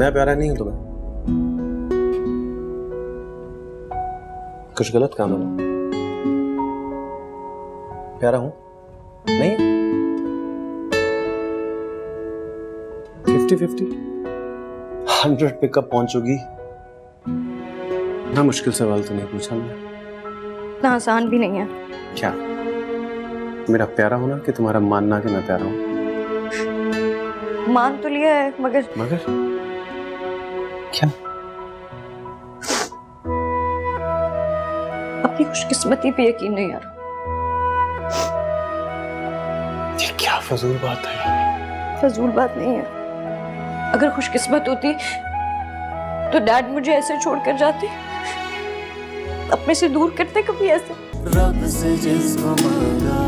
मैं प्यारा नहीं हूं तुम्हें? कुछ गलत काम है ना? प्यारा हूं नहीं? 50-50 100 पे कब पहुंचोगी? ना मुश्किल सवाल तो नहीं पूछा मैं। इतना आसान भी नहीं है। क्या मेरा प्यारा होना कि तुम्हारा मानना कि मैं प्यारा हूं? मान तो लिया है मगर क्या? अपनी खुशकिस्मती पे यकीन नहीं आ रहा। ये क्या फजूल बात है? फजूल बात नहीं है। अगर खुशकिस्मत होती तो डैड मुझे ऐसे छोड़कर जाते, अपने से दूर करते कभी ऐसे। रब से जिसको मांगा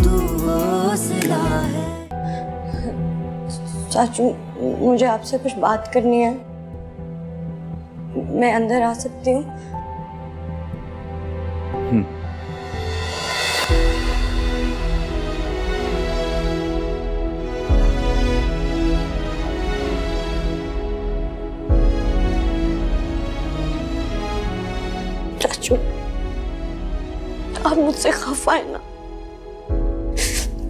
तू हौसला है। चाचू मुझे आपसे कुछ बात करनी है, मैं अंदर आ सकती हूँ? चाचू आप मुझसे खफा है ना?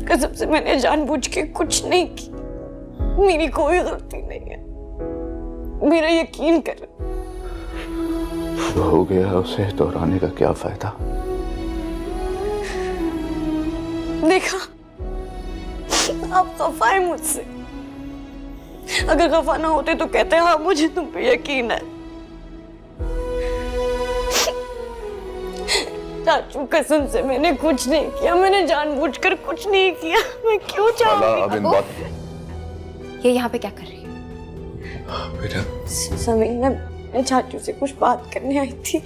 कसम से मैंने जानबूझ के कुछ नहीं की, मेरी कोई गलती नहीं है, मेरा यकीन कर। हो गया उसे दोहराने का क्या फायदा? देखा आप खफा है मुझसे। अगर खफा ना होते तो कहते हाँ मुझे तुम पे यकीन है। चाचू कसम से मैंने कुछ नहीं किया, मैंने जानबूझकर कुछ नहीं किया। मैं क्यों चाहूंगी? ये यहाँ पे क्या कर रही है? बेटा समीर मैं चाचू से कुछ बात करने आई थी।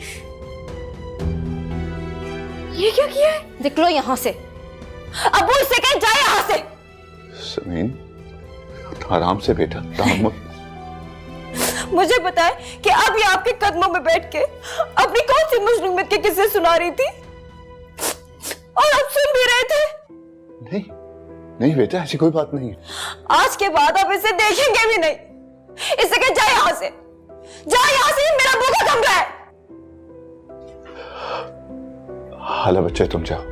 ये क्या किया है? निकलो यहाँ से। अबू से कह जाए यहाँ से। समीन आराम से बेटा, मुझे बताए कि अब ये आपके कदमों में बैठ के अपनी कौन सी मजलूमियत के किस्से सुना रही थी और आप सुन भी रहे थे। नहीं नहीं बेटा, ऐसी कोई बात नहीं है। आज के बाद आप इसे देखेंगे भी नहीं। इसे कह जाए यहाँ से, जाए यहाँ से, मेरा भूखा कमरा है। हाला बच्चे तुम जाओ।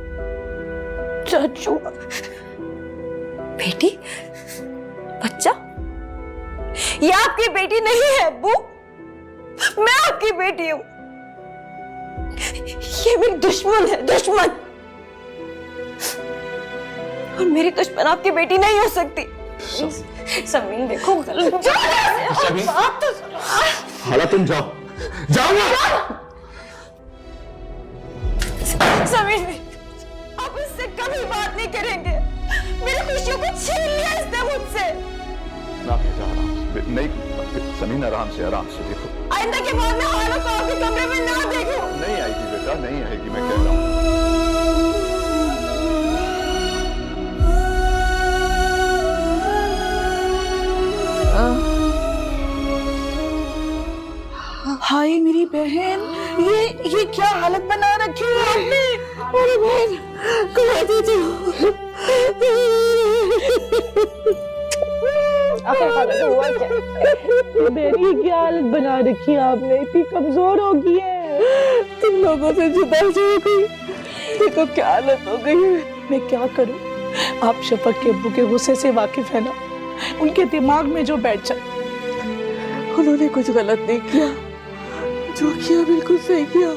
चाचू बेटी बच्चा, ये आपकी बेटी नहीं है अब्बू, मैं आपकी बेटी हूं। ये मेरी दुश्मन है, दुश्मन। और मेरी दुश्मन आपकी बेटी नहीं हो सकती। समीन देखो गलत बात तो सुनो। हाला तुम जाओ, जाओ ना। समीन आप इससे कभी बात नहीं करेंगे। मेरी खुशियों को छीन लिया इसने मुझसे। ना बेटा आराम से, नहीं समीन आराम से देखो। आइंदा के बाद मैं हालों को आपके कमरे में ना देखूं। नहीं आएगी बेटा, नहीं आएगी, मैं कह रहा हूँ। हाय मेरी बहन, ये क्या हालत बना रखी है आपने? मेरी बहन कहा दीजिए। मेरी क्या हालत बना रखी है आपने? इतनी कमजोर हो गई है, तुम लोगों से जुदा हो गई, देखो क्या हालत हो गई है। मैं क्या करूं? आप शफक के अब्बू के गुस्से से वाकिफ है ना, उनके दिमाग में जो बैठ जाए। उन्होंने कुछ गलत नहीं किया, जो किया बिल्कुल सही किया।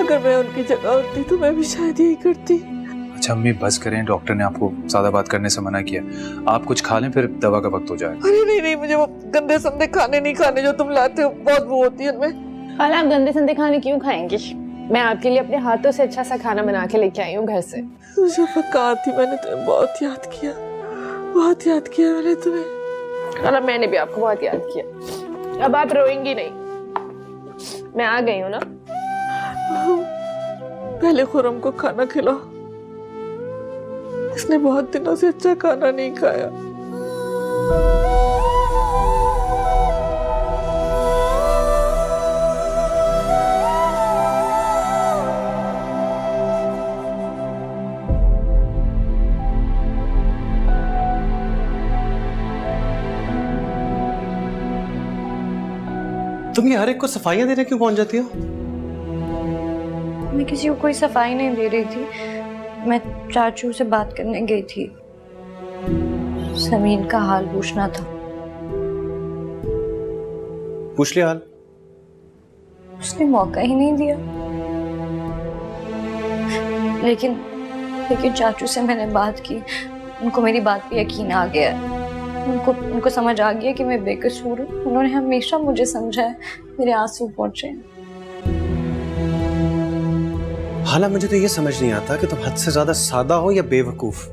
अगर मैं उनकी जगह होती तो मैं भी शायद यही करती। अच्छा अम्मी बस करें, डॉक्टर ने आपको ज्यादा बात करने से मना किया। आप कुछ खा लें, फिर दवा का वक्त हो जाएगा। अरे नहीं, मुझे वो गंदे संदे खाने नहीं खाने जो तुम लाते हो, बहुत वो होती है उनमें। खाला आप गंदे संदे खाने क्यों खाएंगे? मैं आपके लिए अपने हाथों से अच्छा सा खाना बना के लेके आई हूँ घर से। शफक कहाँ थी? मैंने तुम्हें बहुत याद किया, बहुत याद किया मैंने तुम्हें। खाला मैंने भी आपको बहुत याद किया। अब आप रोएंगी नहीं, मैं आ गई हूँ ना। पहले खुरम को खाना खिलाओ, इसने बहुत दिनों से अच्छा खाना नहीं खाया। तुम ये हर एक को सफाइयां देने क्यों पहुंच जाती हो? मैं किसी को कोई सफाई नहीं दे रही थी। मैं चाचू से बात करने गई थी, समीन का हाल पूछना था। पूछ लिया हाल? उसने मौका ही नहीं दिया। लेकिन चाचू से मैंने बात की, उनको मेरी बात पे यकीन आ गया। उनको समझ आ गया कि मैं बेकसूर हूँ। उन्होंने हमेशा मुझे समझा है। मेरे आंसू पहुंचे हैं। हाला, मुझे तो ये समझ नहीं आता कि तुम हद से ज्यादा सादा हो या बेवकूफ।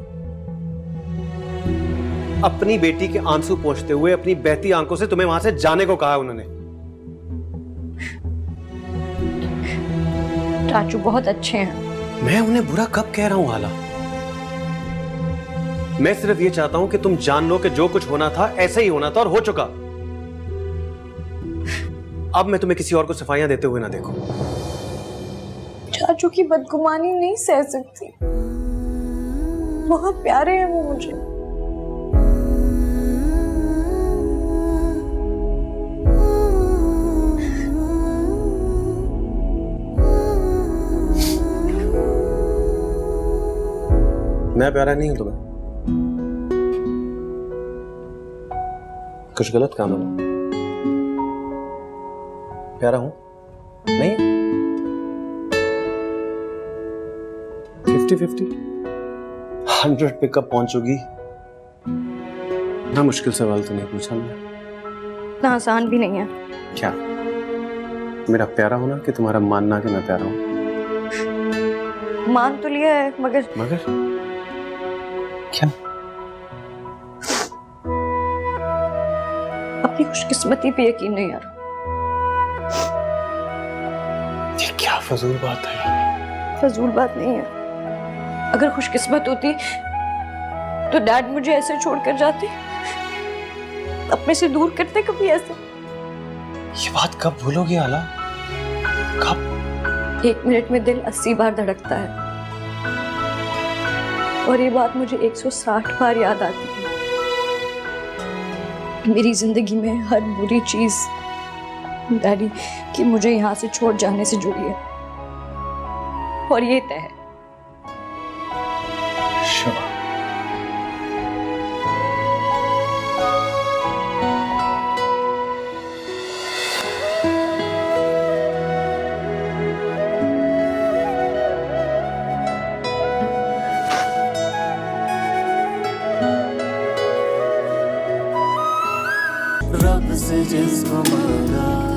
अपनी बेटी के आंसू पोंछते हुए अपनी बहती आंखों से तुम्हें वहां से जाने को कहा उन्होंने। चाचू बहुत अच्छे हैं। मैं उन्हें बुरा कब कह रहा हूं हाला? मैं सिर्फ ये चाहता हूं कि तुम जान लो कि जो कुछ होना था ऐसे ही होना था और हो चुका। अब मैं तुम्हें किसी और को सफाइयां देते हुए ना देखूं। चाचू की बदगुमानी नहीं सह सकती। बहुत प्यारे हैं वो मुझे। मैं प्यारा नहीं हूं तुम्हें? कुछ गलत काम है ना? प्यारा हूं? नहीं? 50-50? 100 पे कब पहुंचोगी? ना मुश्किल सवाल तो नहीं पूछा मैंने। इतना आसान भी नहीं है। क्या मेरा प्यारा होना कि तुम्हारा मानना कि मैं प्यारा हूं? मान तो लिया है, मगर क्या? अपनी खुशकिस्मती पे यकीन नहीं आ रहा। ये क्या फजूल बात है? फजूल बात नहीं है। अगर खुशकिस्मत होती तो डैड मुझे ऐसे छोड़कर जाते, अपने से दूर करते कभी ऐसे। ये बात कब भूलोगी आला? कब? 1 मिनट में दिल 80 बार धड़कता है, और ये बात मुझे 160 बार याद आती है। मेरी जिंदगी में हर बुरी चीज डैडी की मुझे यहाँ से छोड़ जाने से जुड़ी है, और ये तय है। शबा, रब से जिसको मांगा